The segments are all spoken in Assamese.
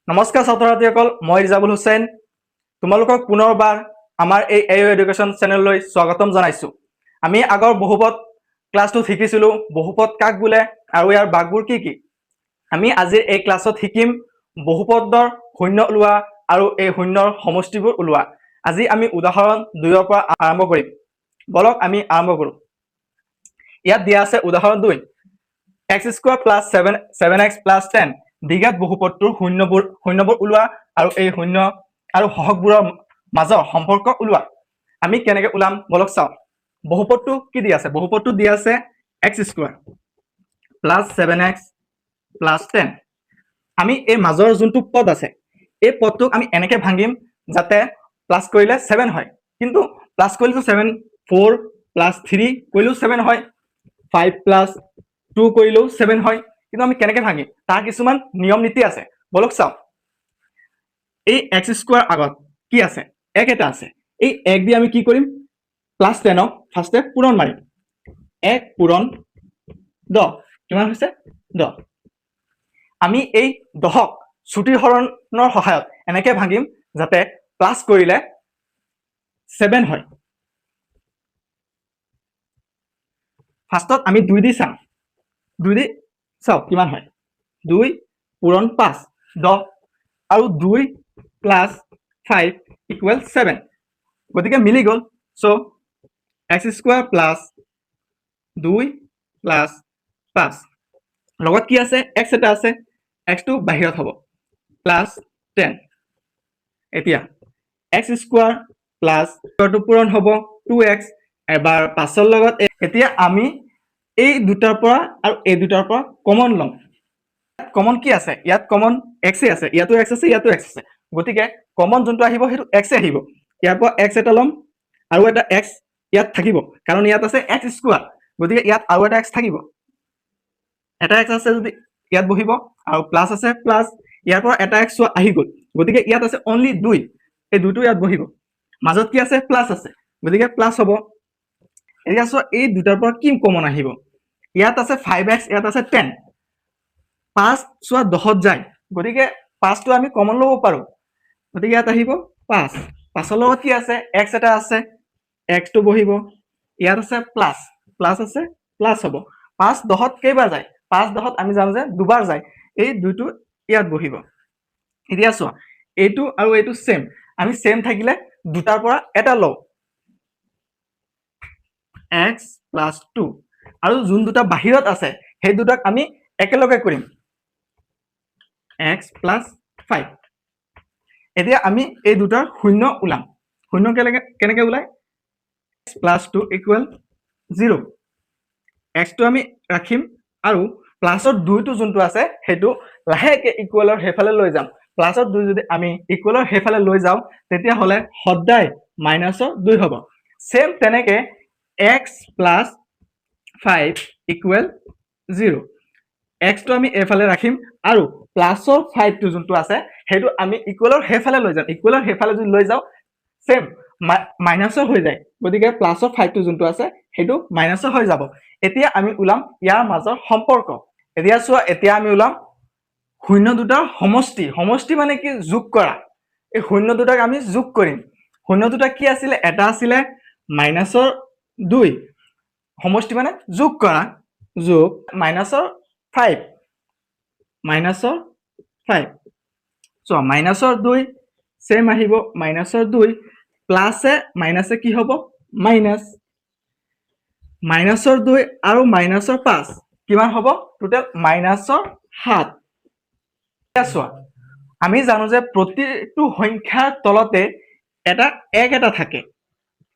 নমস্কাৰ ছাত্ৰ-ছাত্ৰীসকল, মই ৰিজাবুল হুছেইন তোমালোকক পুনৰবাৰ আমাৰ এই এও এডুকেশ্যন চেনেললৈ স্বাগতম জনাইছোঁ। আমি আগৰ বহুপদ ক্লাছটো শিকিছিলোঁ, বহুপদ কাক বোলে আৰু ইয়াৰ ভাগবোৰ কি কি। আমি আজিৰ এই ক্লাছত শিকিম বহুপদৰ শূন্য ওলোৱা আৰু এই শূন্যৰ সমষ্টিবোৰ ওলোৱা। আজি আমি উদাহৰণ 2ৰ পৰা আৰম্ভ কৰিম। বলক আমি আৰম্ভ কৰোঁ। ইয়াত দিয়া আছে উদাহৰণ 2, x² + 7x + 10 দ্বিঘাত বহুপদটোৰ শূন্যবোৰ ওলোৱা আৰু এই শূন্য আৰু সহগবোৰৰ মাজৰ সম্পৰ্ক ওলোৱা। আমি কেনেকৈ ওলাম বলক চাওঁ। বহুপদটো কি দিয়া আছে? বহুপদটো দিয়া আছে x² + 7x + 10। আমি এই মাজৰ যোনটো পদ আছে এই পদটোক আমি এনেকে ভাঙিম যাতে প্লাছ কৰিলে 7 হয়, কিন্তু প্লাছ কৰিলেতো 7, 4 + 3 কৰিলেও 7 হয়, 5 + 2 কৰিলেও 7 হয়, কিন্তু আমি কেনেকে ভাঙিম তাৰ কিছুমান নিয়ম নীতি আছে। বলক চাওঁ। এই x² আগত কি আছে? 1 এটা আছে। এই 1 দি আমি কি কৰিম? +10ক ফাৰ্ষ্টে পূৰণ মাৰিম। 1 পূৰণ 10 কিমান হৈছে? 10। আমি এই 10ক চুটিৰ হৰণৰ সহায়ত এনেকে ভাঙিম যাতে প্লাছ কৰিলে 7 হয়। ফাৰ্ষ্টত আমি 2 দি চাম। 2 দি চাওক কিমান হয়? 2 পূৰণ 5 10 আৰু 2 + 5 = 7, গতিকে মিলি গ'ল। চ' x² + 2 + 5 লগত কি আছে? x এটা আছে, xটো বাহিৰত হ'ব +10। এতিয়া x² + পূৰণ হ'ব 2x, এবাৰ 5ৰ লগত। এতিয়া আমি এই দুটাৰ পৰা আৰু এই দুটাৰ পৰা কমন ল'ম। কমন কি আছে? ইয়াত কমন x আছে, ইয়াতো x আছে, ইয়াতো x আছে, গতিকে কমন যোনটো আহিব সেইটো x আহিব। ইয়াৰ পৰা x এটা ল'ম আৰু এটা x ইয়াত থাকিব, কাৰণ ইয়াত আছে x², গতিকে ইয়াত আৰু এটা x থাকিব। এটা x আছে যদি ইয়াত বহিব আৰু প্লাছ আছে প্লাছ, ইয়াৰ পৰা এটা x আহি গ'ল, গতিকে ইয়াত আছে অনলি 2, এই 2টো ইয়াত বহিব। মাজত কি আছে? প্লাছ আছে, গতিকে প্লাছ হ'ব। এতিয়া চোৱা এই দুটাৰ পৰা কি কমন আহিব? ইয়াত আছে 5x, ইয়াত আছে 10, 5 চোৱা 10ত যায়, গতিকে 5টো আমি কমন ল'ব পাৰোঁ, গতিকে ইয়াত আহিব 5। 5ৰ লগত কি আছে? x এটা আছে, xটো বহিব। ইয়াত আছে প্লাছ, প্লাছ আছে প্লাছ হ'ব। 5 10ত কেইবাৰ যায়? 5 10ত আমি জানো যে দুবাৰ যায়, এই 2টো ইয়াত বহিব। এতিয়া চোৱা এইটো আৰু এইটো সেম, আমি সেম থাকিলে দুটাৰ পৰা এটা লওঁ, x + 2, আৰু যোন দুটা বাহিৰত আছে সেই দুটাক আমি একেলগে কৰিম, x + 5। এতিয়া আমি এই দুটাৰ শূন্য ওলাম। শূন্য কেনেকে ওলাই? x + 2 = 0, xটো আমি ৰাখিম আৰু প্লাছৰ 2টো যোনটো আছে সেইটো লাহেকে ইকুৱেলৰ সেইফালে লৈ যাম। প্লাছৰ 2 যদি আমি ইকুৱেলৰ সেইফালে লৈ যাওঁ তেতিয়াহ'লে সদায় -2 হ'ব। সেম তেনেকে x + 5 = 0, xটো আমি এইফালে ৰাখিম আৰু প্লাছৰ 5টো যোনটো আছে সেইটো আমি ইকুৱেলৰ সেইফালে লৈ যাম। ইকুৱেলৰ সেইফালে যদি লৈ যাওঁ সেম মাইনাছৰ হৈ যায়, গতিকে প্লাছৰ 5টো যোনটো আছে সেইটো মাইনাছৰ হৈ যাব। এতিয়া আমি ওলাম ইয়াৰ মাজৰ সম্পৰ্ক। এতিয়া চোৱা, এতিয়া আমি ওলাম শূন্য দুটাৰ সমষ্টি। সমষ্টি মানে কি? যোগ কৰা। এই শূন্য দুটাক আমি যোগ কৰিম। শূন্য দুটা কি আছিলে? এটা আছিলে -2, সমষ্টি মানে যোগ কৰা, যোগ -5, -5। চোৱা -2 সেম আহিব, -2 প্লাছে মাইনাছে কি হ'ব? মাইনাছ। -2 আৰু -5 কিমান হ'ব? টোটেল -7। চোৱা আমি জানো যে প্ৰতিটো সংখ্যাৰ তলতে এটা 1 এটা থাকে,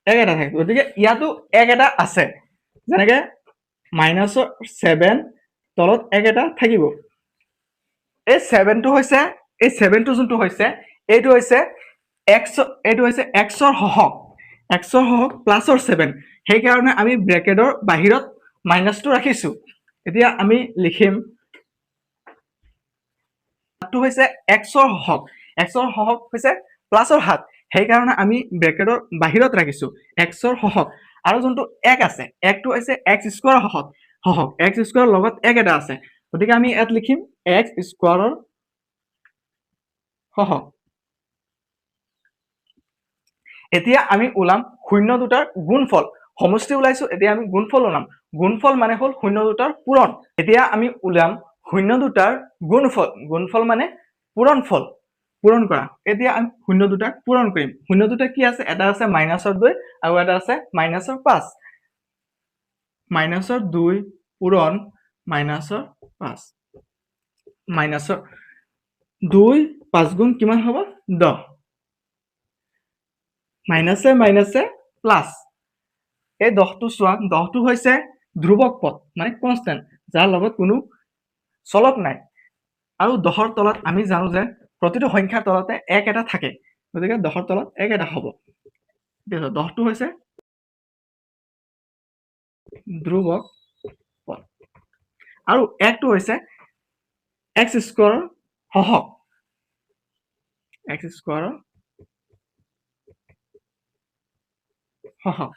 1 এটা থাকে, গতিকে ইয়াতো 1 এটা আছে। যেনেকে -7 তলত 1 এটা থাকিব। এই 7টো হৈছে, এই 7টো যোনটো হৈছে এইটো হৈছে x, এইটো হৈছে xৰ সহগ, xৰ সহগ প্লাছৰ 7, সেইকাৰণে আমি ব্ৰেকেটৰ বাহিৰত মাইনাছটো ৰাখিছো। এতিয়া আমি লিখিম টো হৈছে xৰ সহগ, xৰ সহগ হৈছে প্লাছৰ 7, সেইকাৰণে আমি ব্ৰেকেটৰ বাহিৰত ৰাখিছো xৰ সহগ। আৰু যোনটো 1 আছে, 1টো হৈছে x² সহগ, x² লগত 1 এটা আছে, গতিকে আমি ইয়াত লিখিম x² হহক এতিয়া আমি ওলাম শূন্য দুটাৰ গুণফল সমষ্টি ওলাইছো এতিয়া আমি গুণফল ওলাম গুণফল মানে হল শূন্য দুটাৰ পূৰণ এতিয়া আমি ওলাম শূন্য দুটাৰ গুণফল গুণফল মানে পূৰণফল পূৰণ কৰা এতিয়া আমি শূন্য দুটাক পূৰণ কৰিম শূন্য দুটা কি আছে এটা আছে -2 আৰু এটা আছে -5 -2 পূৰণ -5 -2 5 গুণ কিমান হ'ব 10 মাইনাছে মাইনাছে প্লাস এই 10টো চোৱা 10টো হৈছে ধ্ৰুৱক পদ মানে কনস্ট্যান্ট যাৰ লগত কোনো চলক নাই আৰু 10ৰ তলত আমি জানো যে প্ৰতিটো সংখ্যাৰ তলতে 1 এটা থাকে গতিকে 10ৰ তলত 1 এটা হ'ব দেখো 10টো হৈছে ধ্ৰুৱক পদ আৰু 1টো হৈছে x স্কয়াৰৰ হহক x স্কয়াৰৰ হহক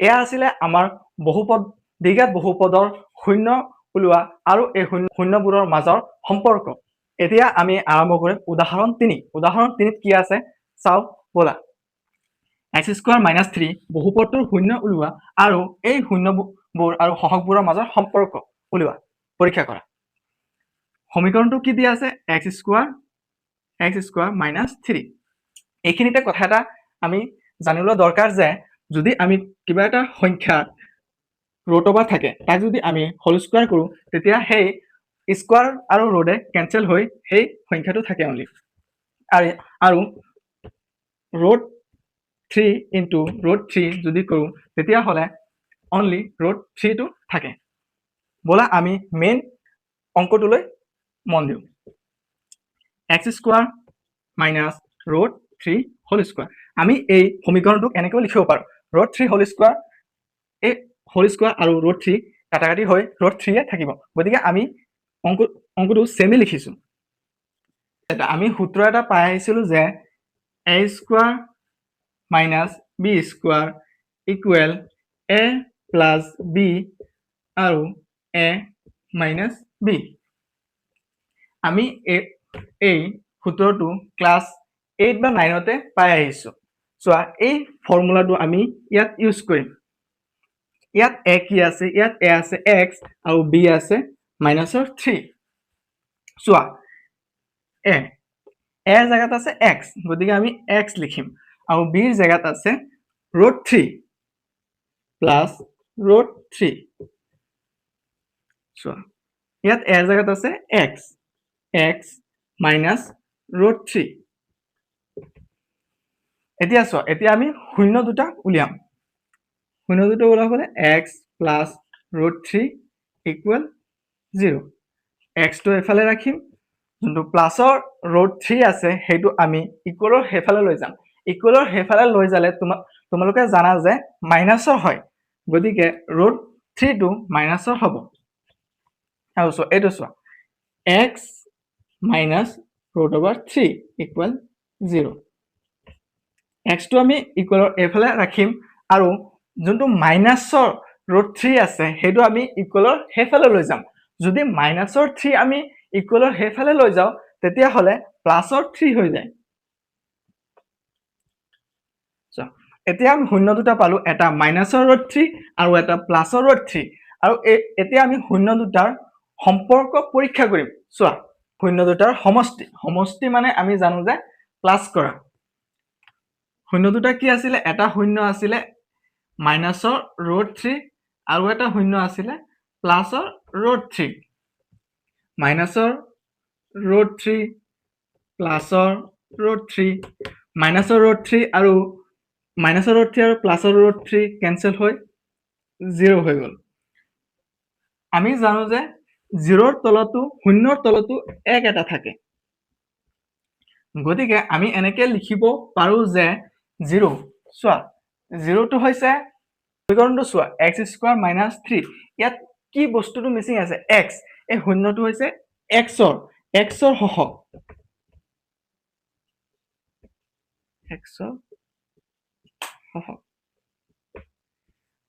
এয়া আছিলে আমাৰ বহুপদ দ্বিঘাত বহুপদৰ শূন্য ওলোৱা আৰু এই শূন্যবোৰৰ মাজৰ সম্পৰ্ক এতিয়া আমি আৰম্ভ কৰিম উদাহৰণ 3 উদাহৰণ 3 কি আছে চাও বলা x স্কয়াৰ -3 বহুপদটোৰ শূন্য ওলোৱা আৰু এই শূন্যবোৰ আৰু হহকবোৰৰ মাজৰ সম্পৰ্ক ওলোৱা পৰীক্ষা কৰা সমীকৰণটো কি দিয়া আছে x স্কয়াৰ -3 এইখিনিতে কথা এটা আমি জানিব দৰকাৰ যে যদি আমি কিবা এটা সংখ্যা ৰুট ওভাৰ থাকে তাক যদি আমি হোল স্কয়াৰ কৰো তেতিয়া সেই স্কয়াৰ আৰু ৰুটে কেনসেল হৈ সেই সংখ্যাটো থাকে অনলি আৰু ৰুট 3 ইনটু ৰুট 3 যদি কৰো তেতিয়া হলে অনলি ৰুট 3 টো থাকে বলা আমি মেইন অংকটোলৈ মন দিও x square minus root 3 whole square আমি এই সমীকৰণটোক এনেকৈ লিখিব পাৰো ৰুট 3 হোল স্কয়াৰ এই হোল স্কয়াৰ আৰু ৰুট 3 কাটাকাটি হৈ ৰুট 3 এ থাকিব গতিকে আমি অংকটো সেমি লিখিছো এটা আমি সূত্ৰ এটা পাই আহিছিলো যে a square minus b square equal a plus b আৰু a মাইনাস b আমি এই সূত্ৰটো ক্লাস 8 বা 9 তে পাই আহিছো চোৱা এই ফৰ্মুলাটো আমি ইয়াত ইউজ কৰিম ইয়াত a কি আছে ইয়াত a আছে x আৰু b আছে -3 চোৱা a জায়গাত আছে x গতিকে আমি x লিখিম আৰু b ৰ জায়গাত আছে √3 প্লাস √3 চোৱা ইয়াত a জায়গাত আছে x মাইনাস √3 এতিয়া চোৱা এতিয়া আমি শূন্য দুটা উলিয়াম শূন্য দুটা উলাবলৈ x প্লাস √3 ইকুৱেল 0 x টো এফালে ৰাখিম যোনটো প্লাসৰ √3 আছে হেতু আমি ইকুৱেলৰ হেফালে লৈ যাম ইকুৱেলৰ হেফালে লৈ যালে তোমালোকে জানা যে মাইনাসৰ হয় গতিকে √3 টো মাইনাসৰ হ'ব আৰু সো এটো so x minus √3 equal 0 x টো আমি ইকুৱেলৰ এফালে ৰাখিম আৰু যোনটো মাইনাসৰ √3 আছে হেতু আমি ইকুৱেলৰ হেফালে লৈ যাম যদি মাইনাসৰ 3 আমি ইকুৱেলৰ হেফালে লৈ যাও তেতিয়া হলে প্লাসৰ 3 হৈ যায় সো এতিয়া আমি শূন্য দুটা পালো এটা মাইনাসৰ √3 আৰু এটা প্লাসৰ √3 আৰু এতিয়া আমি শূন্য দুটাৰ সম্পৰ্ক পৰীক্ষা কৰিম চোৱা শূন্য দুটাৰ সমষ্টি মানে আমি জানো যে প্লাস কৰা শূন্য দুটা কি আছিল এটা শূন্য আছিল মাইনাসৰ √3 আৰু এটা শূন্য আছিল প্লাসৰ √3 মাইনাসৰ √3 প্লাসৰ √3 মাইনাসৰ √3 আৰু মাইনাসৰ √3 আৰু প্লাসৰ √3 কেনসেল হৈ 0 হৈ গল আমি জানো যে 0ৰ তলতো শূন্যৰ তলতো 1 এটা থাকে গতিকে আমি এনেকৈ লিখিব পাৰো যে 0 চোৱা 0 টো হৈছে সমীকৰণটো চোৱা x² - 3 ইয়াত কি বস্তুটো মিসিং আছে x এই শূন্যটো হৈছে x ৰ হহক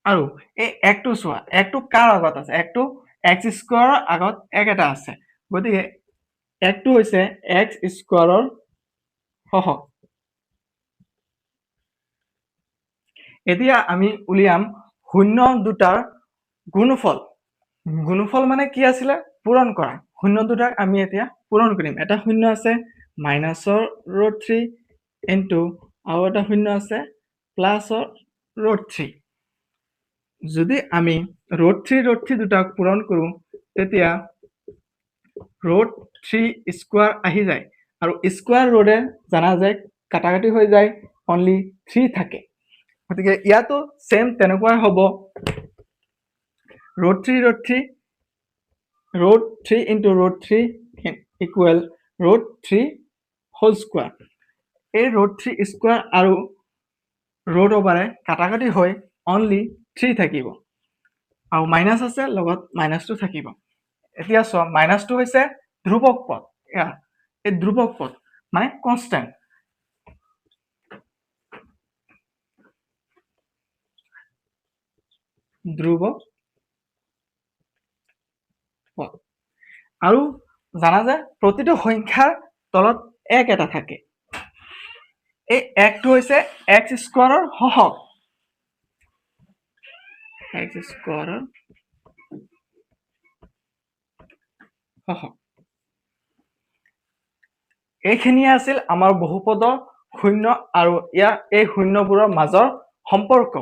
আৰু এই 1 টো চোৱা 1 টো কাৰ আগত আছে 1 টো x² ৰ আগত 1 এটা আছে গতিকে 1 টো হৈছে x² ৰ সহগ এতিয়া আমি উলিয়াম শূন্য দুটাৰ গুণফল গুণফল মানে কি আছিলে পূৰণ কৰা শূন্য দুটাক আমি এতিয়া পূৰণ কৰিম এটা শূন্য আছে মাইনাছৰ ৰুট 3 ইনটু আৰু এটা শূন্য আছে প্লাছৰ ৰুট 3 যদি আমি ৰুট 3 দুটাক পূৰণ কৰোঁ তেতিয়া ৰুট 3 স্কোৱাৰ আহি যায় আৰু স্কোৱাৰ ৰুটে জানা যায় কাটাকাটি হৈ যায় অনলি 3 থাকে গতিকে ইয়াতো সেম তেনেকুৱাই হ'ব root 3 into root 3 equal root 3 whole square এই ৰুট 3 স্কোৱাৰ আৰু ৰুট ওভাৰে কাটাকাটি হৈ অনলি 3 থাকিব আৰু মাইনাছ আছে লগত মাইনাছটো থাকিব এতিয়া চোৱা মাইনাছটো হৈছে ধ্ৰুৱক পদ এই ধ্ৰুৱক পদ মানে কনষ্টেণ্ট ধ্ৰুৱক পদ আৰু জানা যে প্ৰতিটো সংখ্যাৰ তলত এক এটা থাকে এই একটো হৈছে এক্স স্কোৱাৰৰ সহগ এক্স স্কোৱাৰৰ সহগ এইখিনিয়ে আছিল আমাৰ বহুপদৰ শূন্য আৰু এই শূন্যবোৰৰ মাজৰ সম্পৰ্ক